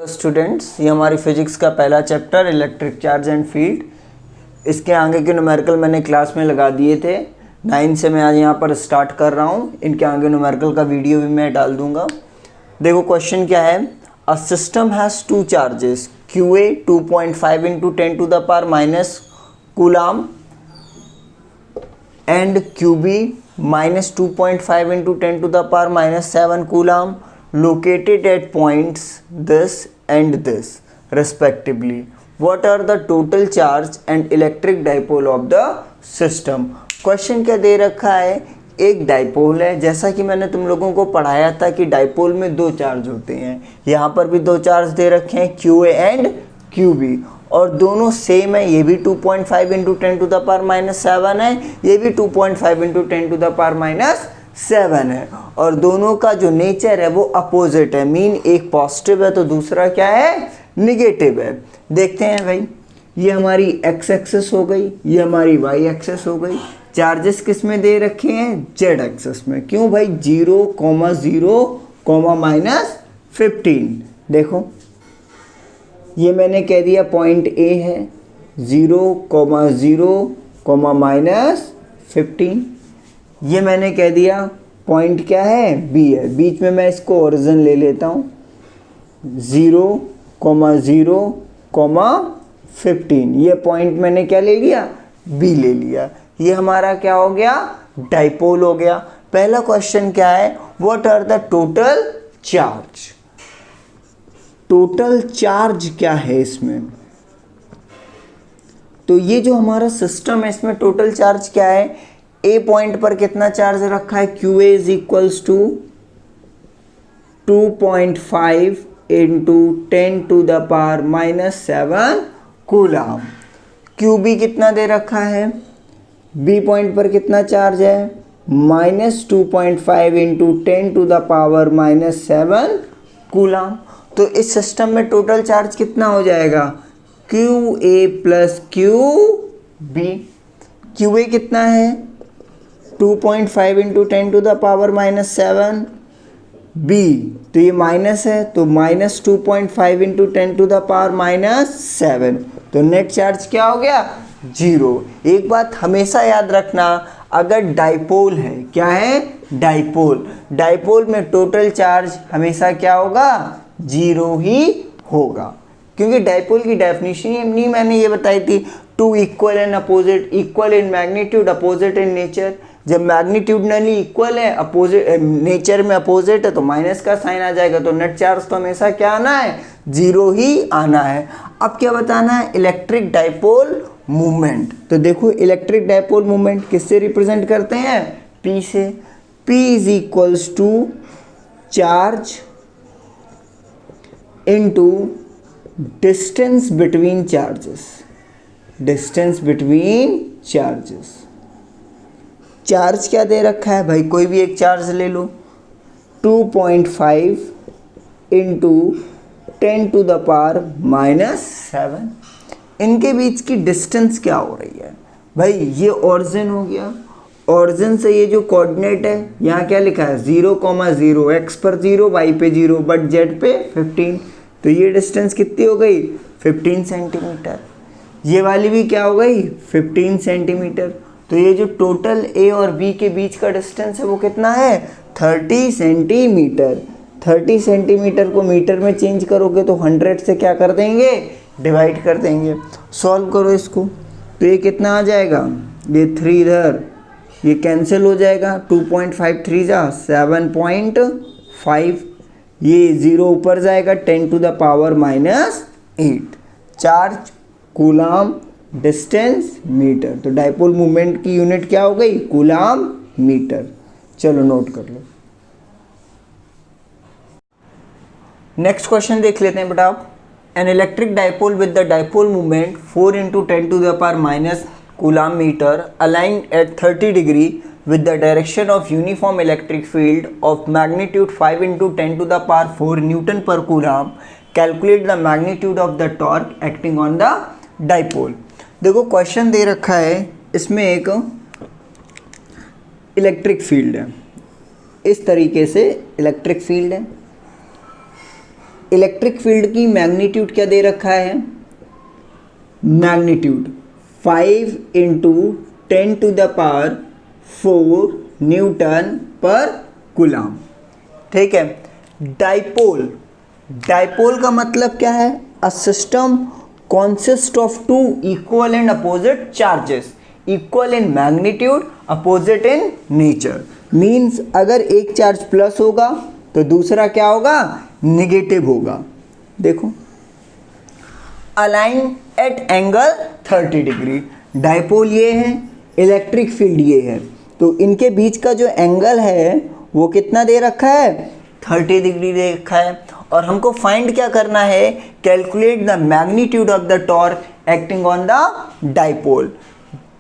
Students, ये हमारी physics का पहला chapter electric charge and field. इसके आगे के न्यूमेरिकल मैंने क्लास में लगा दिए थे 9 से। मैं आज यहाँ पर स्टार्ट कर रहा हूँ। इनके आगे न्यूमेरिकल का वीडियो भी मैं डाल दूँगा। देखो क्वेश्चन क्या है। A system has two charges QA 2.5 × 10⁻⁻⁻ coulomb and QB -2.5 × 10⁻⁻7 coulomb located at points this and this respectively. What are the total charge and electric dipole of the system? Question क्या दे रखा है। एक डाइपोल है, जैसा कि मैंने तुम लोगों को पढ़ाया था कि डाइपोल में दो चार्ज होते हैं। यहाँ पर भी दो चार्ज दे रखे हैं QA एंड QB, और दोनों सेम है। ये भी 2.5 × 10⁻⁻7 है, ये भी 2.5 × 10⁻⁻7 है, और दोनों का जो नेचर है वो अपोजिट है। मीन एक पॉजिटिव है तो दूसरा क्या है, निगेटिव है। देखते हैं भाई, ये हमारी x एक्सेस हो गई, ये हमारी y एक्सेस हो गई। चार्जेस किस में दे रखे हैं, z एक्सेस में। क्यों भाई, 0, 0, -15। देखो ये मैंने कह दिया पॉइंट A है, 0, 0, -15। ये मैंने कह दिया पॉइंट क्या है, B है। बीच में मैं इसको ओरिजिन ले लेता हूँ, 0, 0, 15। ये पॉइंट मैंने क्या ले लिया, B ले लिया। ये हमारा क्या हो गया, डाइपोल हो गया। पहला क्वेश्चन क्या है, what are the total charge. Total charge क्या है इसमें। तो ये जो हमारा सिस्टम है इसमें टोटल चार्ज क्या है। ए पॉइंट पर कितना चार्ज रखा है, QA is equals to 2.5 × 10⁻⁻7 coulomb. QB कितना दे रखा है, बी पॉइंट पर कितना चार्ज है, -2.5 × 10⁻⁻7 कूलाम। तो इस सिस्टम में टोटल चार्ज कितना हो जाएगा, QA + QB। QA कितना है, 2.5 × 10⁻⁻7। B तो ये माइनस है, तो -2.5 × 10⁻⁻7। तो नेट चार्ज क्या हो गया, 0। एक बात हमेशा याद रखना, अगर डाइपोल है, क्या है, डाइपोल, डाइपोल में टोटल चार्ज हमेशा क्या होगा, 0 ही होगा। क्योंकि डाइपोल की डेफिनेशन नहीं मैंने ये बताई थी, 2 equal and opposite, equal in magnitude, opposite in nature. जब मैग्नीट्यूडनली इक्वल है, अपोजिट नेचर में अपोजिट है, तो माइनस का साइन आ जाएगा। तो नेट चार्ज तो हमेशा क्या आना है, 0 ही आना है। अब क्या बताना है, इलेक्ट्रिक डाइपोल मूवमेंट। तो देखो इलेक्ट्रिक डाइपोल मूवमेंट किससे रिप्रेजेंट करते हैं, P से। P is equals to charge into distance between charges. Distance between charges. Charge क्या दे रखा है भाई, कोई भी एक चार्ज ले लो, 2.5 × 10⁻⁻7। इनके बीच की डिस्टेंस क्या हो रही है भाई, ये ओरिजिन हो गया। ओरिजिन से ये जो कोऑर्डिनेट है, यहाँ क्या लिखा है, 0, 0, x पर 0, y पे 0, बट z पे 15। तो ये डिस्टेंस कितनी हो गई, 15 सेंटीमीटर। ये वाली भी क्या हो गई, 15 सेंटीमीटर। तो ये जो टोटल A और B के बीच का डिस्टेंस है वो कितना है, 30 सेंटीमीटर। 30 सेंटीमीटर को मीटर में चेंज करोगे तो 100 से क्या कर देंगे, डिवाइड कर देंगे। सॉल्व करो इसको, तो ये कितना आ जाएगा, ये 3 इधर, ये कैंसिल हो जाएगा। 2.5 3 जा 7.5, ये 0 ऊपर जाएगा, 10⁻⁻8। Charge coulomb, distance metre. तो डाइपोल मूवमेंट की यूनिट क्या हो गई, कूलाम मीटर। चलो नोट कर लो। नेक्स्ट क्वेश्चन देख लेते हैं बेटा आप। An electric dipole with the dipole movement 4 × 10⁻⁻ coulomb metre aligned at 30 degree with the direction of uniform electric field of magnitude 5 × 10⁴ Newton per coulomb. Calculate the magnitude of the torque acting on the dipole. देखो question दे रखा है, इसमें एक electric field है, इस तरीके से electric field है। इलेक्ट्रिक फील्ड की मैग्नीट्यूड क्या दे रखा है, मैग्नीट्यूड 5 इंटू 10⁴ न्यूटन पर कूलम। ठीक है। डाइपोल, डाइपोल का मतलब क्या है, a system consists of two equal and opposite charges, equal in magnitude, opposite in nature। Means अगर एक चार्ज प्लस होगा तो दूसरा क्या होगा, निगेटिव होगा। देखो, align at angle 30 degree, dipole ये है, इलेक्ट्रिक फील्ड ये है, तो इनके बीच का जो एंगल है वो कितना दे रखा है, 30 डिग्री दे रखा है। और हमको फाइंड क्या करना है, calculate the magnitude of the torque acting on the dipole.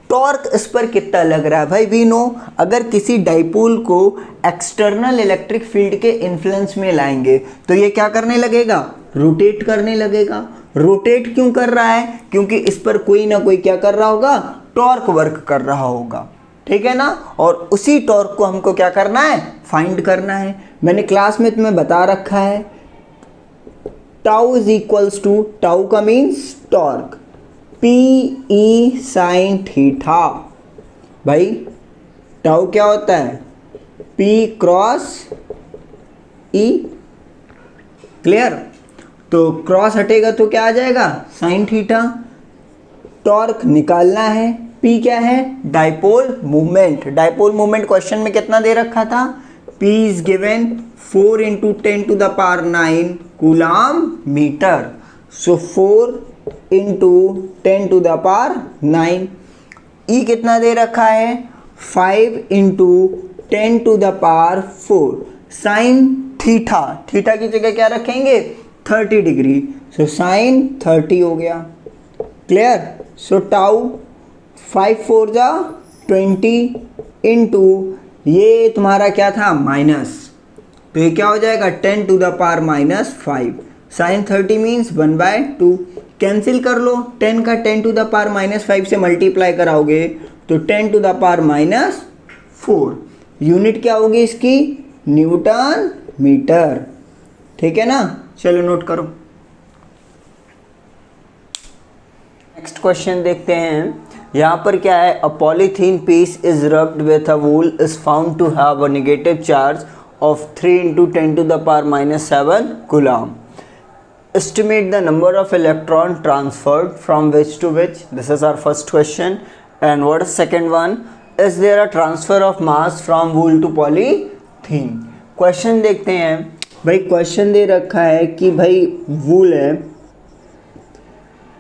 Torque इस पर कितना लग रहा है भाई, वी नो, अगर किसी डाइपोल को एक्सटर्नल इलेक्ट्रिक फील्ड के इन्फ्लुएंस में लाएंगे तो ये क्या करने लगेगा, रोटेट करने लगेगा। रोटेट क्यों कर रहा है, क्योंकि इस पर कोई ना कोई क्या कर रहा होगा, टॉर्क वर्क कर रहा होगा। ठीक है ना, और उसी टॉर्क को हमको क्या करना है, फाइंड करना है। मैंने क्लास में तुम्हें बता रखा है, tau is equals to, tau का means torque, PE sine theta. भाई टाउ क्या होता है, P क्रॉस E, क्लियर। तो क्रॉस हटेगा तो क्या आ जाएगा, साइन थीटा। टॉर्क निकालना है, P क्या है, dipole movement. Dipole movement question में कितना दे रखा था, P is given 4 into 10⁹ coulomb metre. So 4 into 10⁹। E कितना दे रखा है, 5 इंटू 10⁴ साइन थीटा। थीटा की जगह क्या रखेंगे, 30 डिग्री, सो साइन 30 हो गया। क्लियर। सो टाउ 5 4 जा 20 इंटू ये तुम्हारा क्या था, माइनस, तो ये क्या हो जाएगा 10⁻⁻5। Sign 30 means 1/2। कैंसिल कर लो, 10 का 10⁻⁻5 से मल्टीप्लाई कराओगे तो 10⁻⁻4। यूनिट क्या होगी इसकी, न्यूटन मीटर। ठीक है ना, चलो नोट करो। नेक्स्ट क्वेश्चन देखते हैं। यहाँ पर क्या है, a polythene piece is rubbed with a wool is found to have a negative charge of 3 into 10⁻⁷ coulomb. Estimate the number of electron transferred from which to which. This is our first question. And what is second one? Is there a transfer of mass from wool to polythene? Question देखते हैं भाई। Question दे रखा है कि भाई वूल है,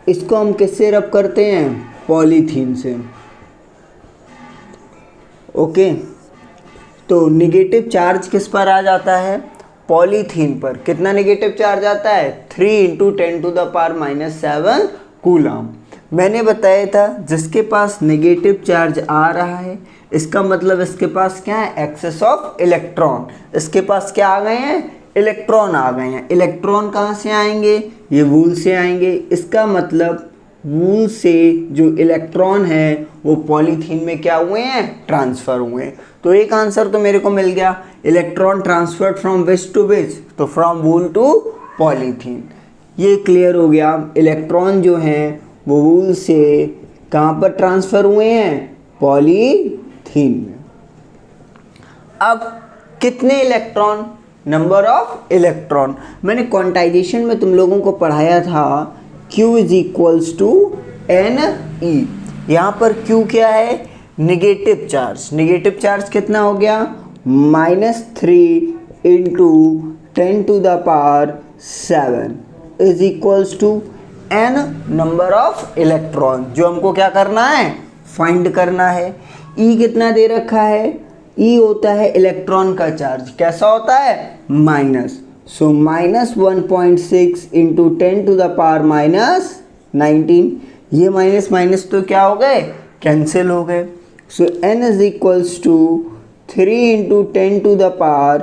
इसको हम किससे रब करते हैं, पॉलीथीन से। ओके, तो निगेटिव चार्ज किस पर आ जाता है, पॉलीथीन पर। कितना निगेटिव चार्ज आता है, 3 इंटू 10⁻⁷ कूलम। मैंने बताया था जिसके पास नेगेटिव चार्ज आ रहा है इसका मतलब इसके पास क्या है, एक्सेस ऑफ इलेक्ट्रॉन। इसके पास क्या आ गए हैं, इलेक्ट्रॉन आ गए हैं। इलेक्ट्रॉन कहाँ से आएंगे, ये वूल से आएंगे। इसका मतलब वूल से जो इलेक्ट्रॉन है वो पॉलीथीन में क्या हुए हैं, ट्रांसफ़र हुए हैं। तो एक आंसर तो मेरे को मिल गया, electron transferred from which to which, तो फ्रॉम वूल टू पॉलीथीन। ये क्लियर हो गया, इलेक्ट्रॉन जो हैं वो वूल से कहाँ पर ट्रांसफ़र हुए हैं, पॉलीथीन में। अब कितने इलेक्ट्रॉन, नंबर ऑफ इलेक्ट्रॉन। मैंने क्वांटाइजेशन में तुम लोगों को पढ़ाया था Q is equals to NE। यहाँ पर Q क्या है, निगेटिव चार्ज। निगेटिव चार्ज कितना हो गया, -3 into 10⁻⁷ is equals to N number of electron, जो हमको क्या करना है, फाइंड करना है। E कितना दे रखा है, E होता है इलेक्ट्रॉन का चार्ज। कैसा होता है, माइनस। सो -1.6 इंटू 10⁻⁻19। ये माइनस माइनस तो क्या हो गए, कैंसिल हो गए। So N is equals to 3 into 10⁻⁷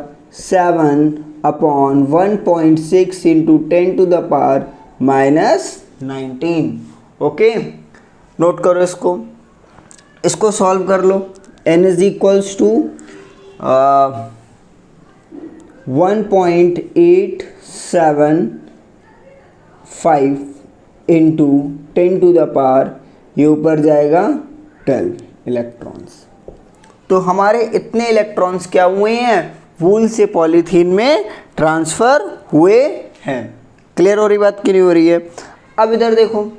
upon 1.6 into 10⁻⁻19। Okay, note करो इसको, इसको सॉल्व कर लो। N is equals to 1.86 into 10⁻, ये ऊपर जाएगा 12 इलेक्ट्रॉन्स। तो हमारे इतने इलेक्ट्रॉन्स क्या हुए हैं, वूल से पॉलीथीन में ट्रांसफ़र हुए हैं। क्लियर हो रही बात कि नहीं हो रही है? अब इधर देखो,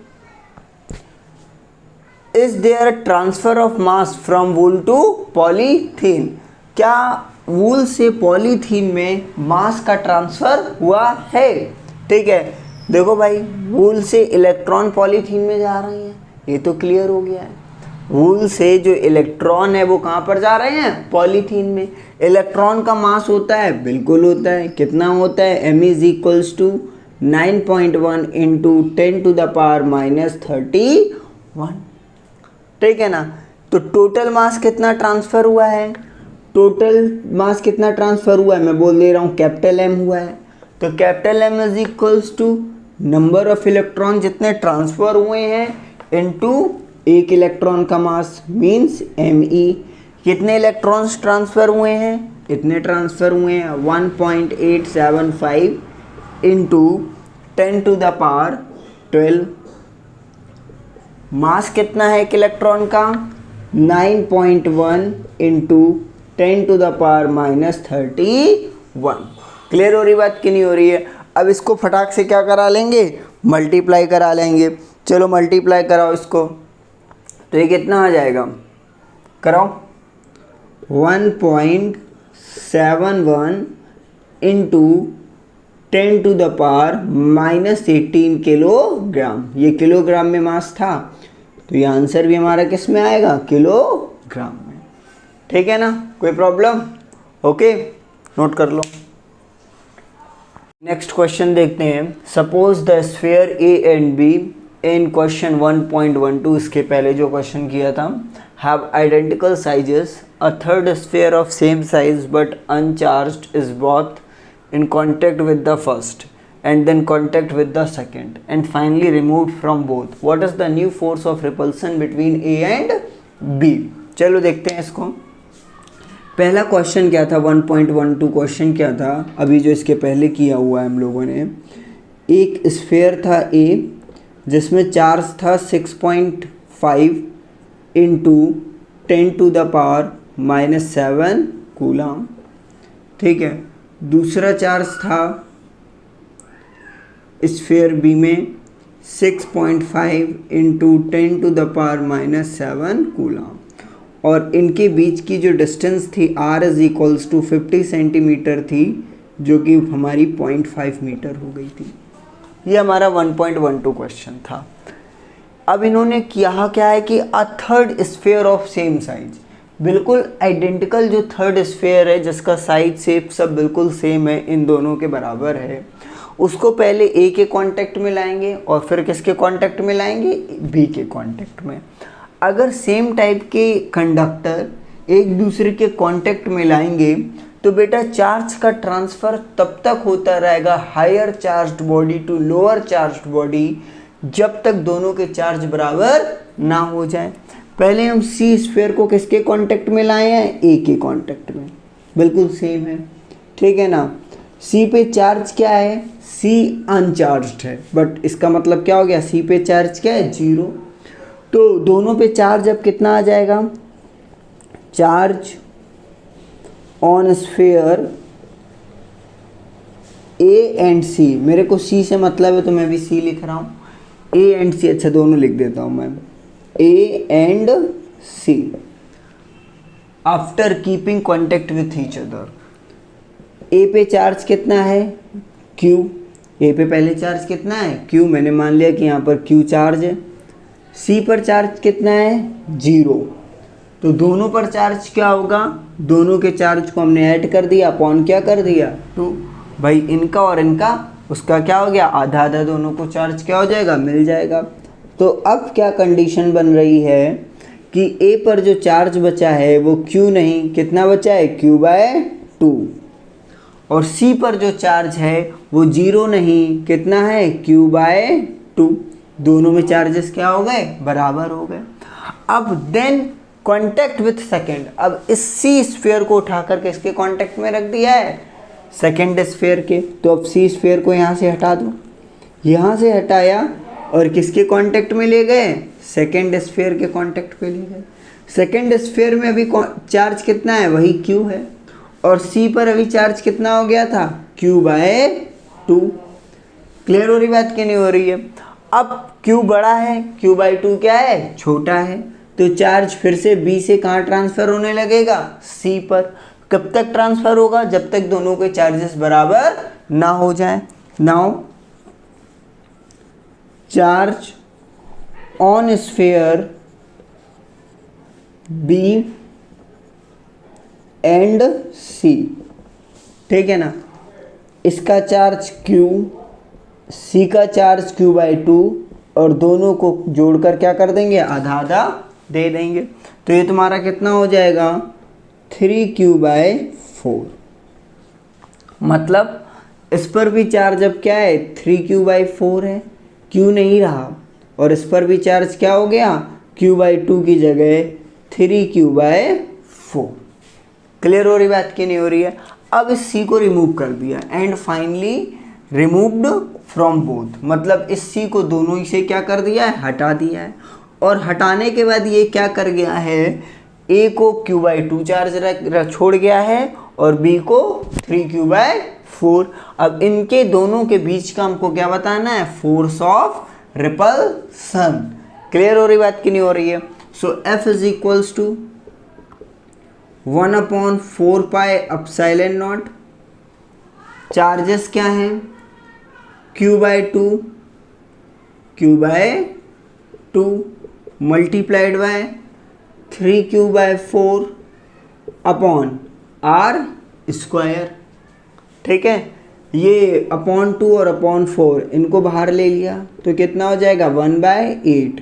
is there transfer of mass from wool to polythene, क्या वूल से पॉलीथीन में मास का ट्रांसफर हुआ है? ठीक है, देखो भाई, वूल से इलेक्ट्रॉन पॉलीथीन में जा रहे हैं, ये तो क्लियर हो गया है। वूल से जो इलेक्ट्रॉन है वो कहाँ पर जा रहे हैं, पॉलीथीन में। इलेक्ट्रॉन का मास होता है, बिल्कुल होता है, कितना होता है, m is equals to 9.1 into 10⁻31। ठीक है ना? तो टोटल मास कितना ट्रांसफ़र हुआ है, टोटल मास कितना ट्रांसफ़र हुआ है, मैं बोल दे रहा हूँ कैपिटल M हुआ है। तो capital M is equals to number of electron जितने ट्रांसफ़र हुए हैं इनटू एक इलेक्ट्रॉन का मास, मीन्स Me। कितने इलेक्ट्रॉन्स ट्रांसफ़र हुए हैं, इतने ट्रांसफ़र हुए हैं 1.875 इंटू 10⁻12। मास कितना है एक इलेक्ट्रॉन का, 9.1 इंटू 10⁻31। क्लियर हो रही बात कि नहीं हो रही है? अब इसको फटाक से क्या करा लेंगे, मल्टीप्लाई करा लेंगे। चलो मल्टीप्लाई कराओ इसको, तो ये कितना आ जाएगा, कराओ, 1.71 इंटू 10⁻18 किलोग्राम। ये किलोग्राम में मास था, तो ये आंसर भी हमारा किस में आएगा, किलोग्राम में। ठीक है ना, कोई प्रॉब्लम? ओके, नोट कर लो। नेक्स्ट क्वेश्चन देखते हैं। Suppose the sphere A and be in question 1.12, इसके पहले जो क्वेश्चन किया था, have identical sizes, a third sphere of same size but uncharged is both in contact with the first and then contact with the second and finally removed from both. What is the new force of repulsion between A and B? चलो देखते हैं इसको। पहला question क्या था, 1.12 question क्या था, अभी जो इसके पहले किया हुआ है हम लोगों ने। एक स्फीयर था A जिसमें चार्ज था 6.5 इंटू 10⁻⁻7 कूलम। ठीक है, दूसरा चार्ज था स्फीयर बी में 6.5 इंटू 10⁻⁻7 कूलम, और इनके बीच की जो डिस्टेंस थी r is equals to 50 centimetre थी, जो कि हमारी 0.5 मीटर हो गई थी। ये हमारा 1.12 क्वेश्चन था। अब इन्होंने किया क्या है कि a third sphere of same size, बिल्कुल आइडेंटिकल जो थर्ड स्फीयर है जिसका साइज शेप सब बिल्कुल सेम है, इन दोनों के बराबर है, उसको पहले ए के कांटेक्ट में लाएंगे और फिर किसके कांटेक्ट में लाएंगे, बी के कांटेक्ट में। अगर सेम टाइप के कंडक्टर एक दूसरे के कांटेक्ट में लाएंगे तो बेटा चार्ज का ट्रांसफ़र तब तक होता रहेगा higher charged body to lower charged body, जब तक दोनों के चार्ज बराबर ना हो जाए। पहले हम सी स्फीयर को किसके कांटेक्ट में लाए हैं, ए के कांटेक्ट में, बिल्कुल सेम है। ठीक है ना, सी पे चार्ज क्या है, सी अनचार्ज्ड है, बट इसका मतलब क्या हो गया, सी पे चार्ज क्या है, 0। तो दोनों पे चार्ज अब कितना आ जाएगा, charge on sphere A and C, मेरे को सी से मतलब है तो मैं भी सी लिख रहा हूँ, ए एंड सी, अच्छा दोनों लिख देता हूँ मैं, A and C, after keeping contact with each other. A पे चार्ज कितना है, क्यू, ए पे पहले चार्ज कितना है, क्यू, मैंने मान लिया कि यहाँ पर क्यू चार्ज है। सी पर चार्ज कितना है, 0, तो दोनों पर चार्ज क्या होगा, दोनों के चार्ज को हमने ऐड कर दिया, अपॉन क्या कर दिया, 2। भाई इनका और इनका उसका क्या हो गया, आधा आधा, दोनों को चार्ज क्या हो जाएगा, मिल जाएगा। तो अब क्या कंडीशन बन रही है कि ए पर जो चार्ज बचा है वो क्यू नहीं, कितना बचा है, Q/2, और सी पर जो चार्ज है वो 0 नहीं, कितना है, Q/2। दोनों में चार्जेस क्या हो गए, बराबर हो गए। अब देन कॉन्टेक्ट विथ सेकेंड, अब इस सी स्फीयर को उठाकर के इसके कॉन्टेक्ट में रख दिया है, सेकेंड स्फीयर के। तो अब सी स्फीयर को यहाँ से हटा दो, यहाँ से हटाया और किसके कांटेक्ट में ले गए, सेकेंड स्फीयर के कांटेक्ट पे ले गए। सेकेंड स्फीयर में अभी चार्ज कितना है, वही क्यू है, और सी पर अभी चार्ज कितना हो गया था, Q/2। क्लियर हो रही बात कि नहीं हो रही है। अब Q बड़ा है, Q/2 क्या है, छोटा है, तो चार्ज फिर से B से कहाँ ट्रांसफर होने लगेगा, C पर। कब तक ट्रांसफर होगा, जब तक दोनों के चार्जेस बराबर ना हो जाए। Now charge on sphere B and C, ठीक है ना, इसका चार्ज Q, C का चार्ज Q/2, और दोनों को जोड़कर क्या कर देंगे, आधा आधा दे देंगे। तो ये तुम्हारा कितना हो जाएगा, 3Q/4। मतलब इस पर भी चार्ज अब क्या है, 3Q/4 है, Q नहीं रहा, और इस पर भी चार्ज क्या हो गया, Q/2 की जगह 3Q/4। क्लियर हो रही बात की नहीं हो रही है। अब इस C को रिमूव कर दिया, and finally removed from both, मतलब इस C को दोनों ही से क्या कर दिया है, हटा दिया है। और हटाने के बाद ये क्या कर गया है, A को Q/2 चार्ज छोड़ गया है और B को 3Q/4। अब इनके दोनों के बीच का हमको क्या बताना है, फोर्स ऑफ रिपल्सन। क्लियर हो रही बात की नहीं हो रही है। So F is equals to 1/4 pi epsilon naught. Charges क्या हैं, Q/2 multiplied by 3Q/4 upon R²। ठीक है, ये अपॉन 2 और अपॉन 4 इनको बाहर ले लिया तो कितना हो जाएगा, 1/8।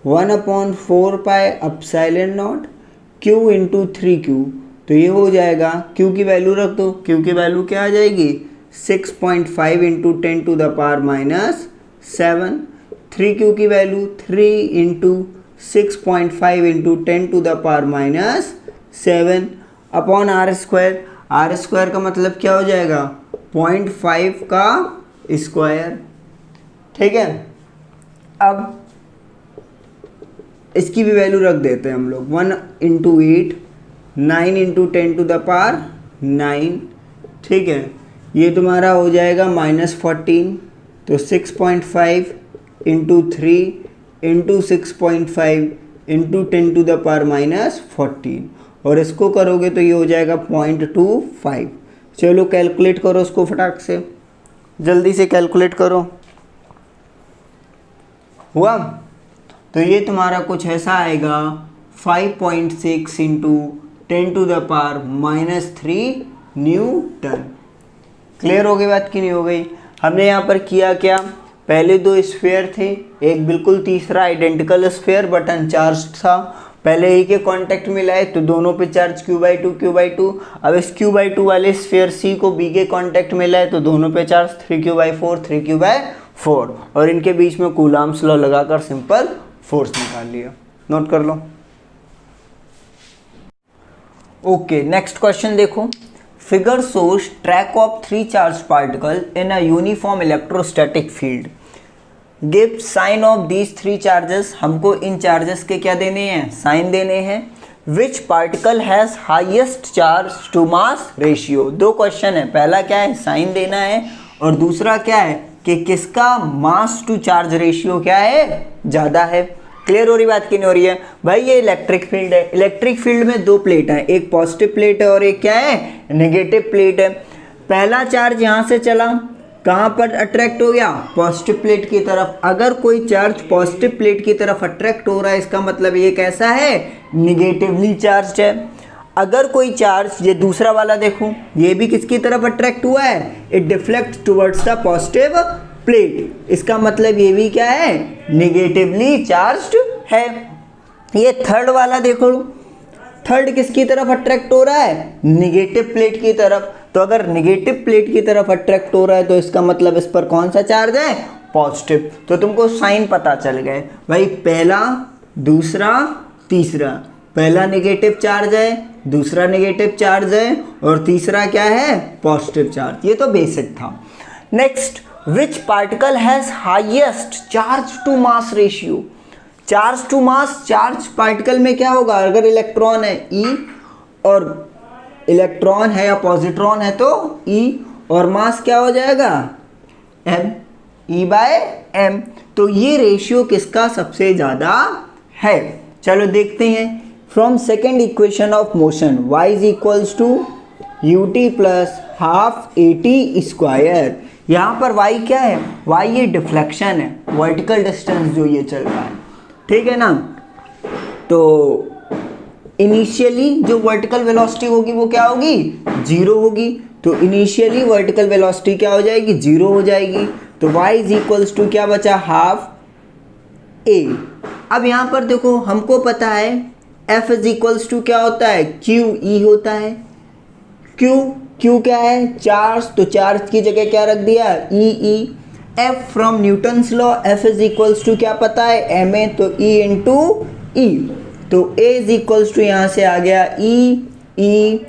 1/4 pi epsilon not Q into 3Q, तो ये हो जाएगा, Q की वैल्यू रख दो, Q की वैल्यू क्या आ जाएगी, 6.5 इंटू 10⁻⁷। 3Q की value 3 into 6.5 into 10⁻⁷ upon R²। R² का मतलब क्या हो जाएगा, 0.5 का स्क्वायर। ठीक है, अब इसकी भी वैल्यू रख देते हैं हम लोग, 1 इंटू 8, 9 इंटू 10⁻⁹। ठीक है, ये तुम्हारा हो जाएगा -14। तो 6.5 इंटू 3 इंटू 6.5 इंटू 10⁻⁻14, और इसको करोगे तो ये हो जाएगा 0.25। चलो कैलकुलेट करो उसको फटाक से, जल्दी से कैलकुलेट करो। हुआ, तो ये तुम्हारा कुछ ऐसा आएगा, 5.6 इंटू 10⁻⁻3 न्यूटन। क्लियर हो गई बात की नहीं हो गई। हमने यहाँ पर किया क्या, पहले दो स्फीयर थे, एक बिल्कुल तीसरा आइडेंटिकल स्फीयर बट अनचार्ज था, पहले ही के कांटेक्ट में लाए तो दोनों पे चार्ज Q/2। अब इस Q/2 वाले स्फीयर C को B के कांटेक्ट में लाए तो दोनों पे चार्ज 3Q/4, और इनके बीच में कूलॉम्स लॉ लगाकर सिंपल फोर्स निकाल लिया। नोट कर लो। ओके, नेक्स्ट क्वेश्चन देखो। Figure shows track of 3 charge particle in a uniform electrostatic field. Give sign of these 3 charges. हमको इन चार्जेस के क्या देने हैं, साइन देने हैं। Which particle has highest charge to mass ratio. दो क्वेश्चन है, पहला क्या है, साइन देना है, और दूसरा क्या है कि किसका मास टू चार्ज रेशियो क्या है, ज़्यादा है। क्लियर हो रही बात की नहीं हो रही है भाई। ये इलेक्ट्रिक फील्ड है, इलेक्ट्रिक फील्ड में दो प्लेट है, एक पॉजिटिव प्लेट है और एक क्या है, नेगेटिव प्लेट है। पहला चार्ज यहाँ से चला, कहाँ पर अट्रैक्ट हो गया, पॉजिटिव प्लेट की तरफ। अगर कोई चार्ज पॉजिटिव प्लेट की तरफ अट्रैक्ट हो रहा है, इसका मतलब ये कैसा है, निगेटिवली चार्ज है। अगर कोई चार्ज, ये दूसरा वाला देखो, ये भी किसकी तरफ अट्रैक्ट हुआ है, it deflect towards the positive plate, इसका मतलब ये भी क्या है, निगेटिवली चार्ज्ड है। ये थर्ड वाला देखो, थर्ड किसकी तरफ अट्रैक्ट हो रहा है, निगेटिव प्लेट की तरफ। तो अगर निगेटिव प्लेट की तरफ अट्रैक्ट हो रहा है तो इसका मतलब इस पर कौन सा चार्ज है, पॉजिटिव। तो तुमको साइन पता चल गए भाई, पहला, दूसरा, तीसरा, पहला नेगेटिव चार्ज है, दूसरा नेगेटिव चार्ज है और तीसरा क्या है, पॉजिटिव चार्ज। ये तो बेसिक था। Next, which particle has highest charge to mass ratio? Charge to mass, charge particle में क्या होगा, अगर इलेक्ट्रॉन है E और इलेक्ट्रॉन है या पॉजिट्रॉन है तो E और मास क्या हो जाएगा, M, E/m। तो ये रेशियो किसका सबसे ज़्यादा है? चलो देखते हैं। From second equation of motion y is equals to ut plus half AT square. यहाँ पर y क्या है, y ये डिफ्लेक्शन है, वर्टिकल डिस्टेंस जो ये चल रहा है, ठीक है ना। तो इनिशियली जो वर्टिकल वेलोसिटी होगी वो क्या होगी, 0 होगी। तो इनिशियली वर्टिकल वेलोसिटी क्या हो जाएगी, 0 हो जाएगी। तो y इज इक्वल्स टू क्या बचा, हाफ a। अब यहाँ पर देखो हमको पता है F इज इक्वल्स टू क्या होता है, QE होता है। Q क्या है, चार्ज, तो चार्ज की जगह क्या रख दिया, EE। F from Newton's law, F is equals to क्या पता है, ma, तो E इंटू E। तो A इज इक्वल्स टू यहाँ से आ गया E/m।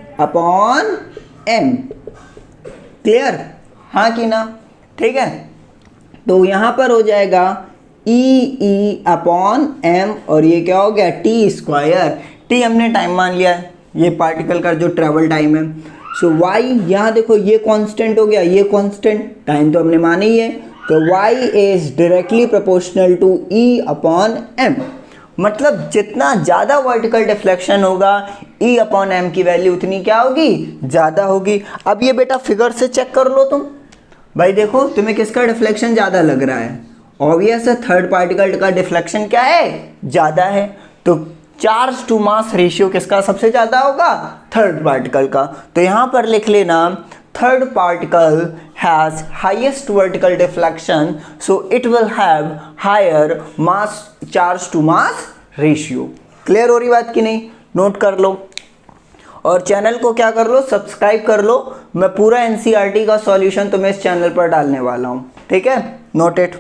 क्लियर, हाँ कि ना, ठीक है। तो यहाँ पर हो जाएगा E/m और ये क्या हो गया, t स्क्वायर। t हमने टाइम मान लिया है, ये पार्टिकल का जो ट्रेवल टाइम है। सो y, यहाँ देखो ये कांस्टेंट हो गया, ये कांस्टेंट, टाइम तो हमने माना ही है। तो y is directly proportional to E/m। मतलब जितना ज़्यादा वर्टिकल डिफ्लेक्शन होगा E/m की वैल्यू उतनी क्या होगी, ज़्यादा होगी। अब ये बेटा फिगर से चेक कर लो तुम, भाई देखो तुम्हें किसका डिफ्लेक्शन ज़्यादा लग रहा है, ऑब्वियस है थर्ड पार्टिकल का डिफ्लेक्शन क्या है, ज़्यादा है। तो चार्ज टू मास रेशियो किसका सबसे ज़्यादा होगा, थर्ड पार्टिकल का। तो यहाँ पर लिख लेना, third particle has highest vertical deflection, so it will have higher mass charge to mass ratio। Clear हो रही बात कि नहीं, नोट कर लो और चैनल को क्या कर लो, सब्सक्राइब कर लो। मैं पूरा NCERT का सॉल्यूशन तुम्हें इस चैनल पर डालने वाला हूँ, ठीक है, नोट इट।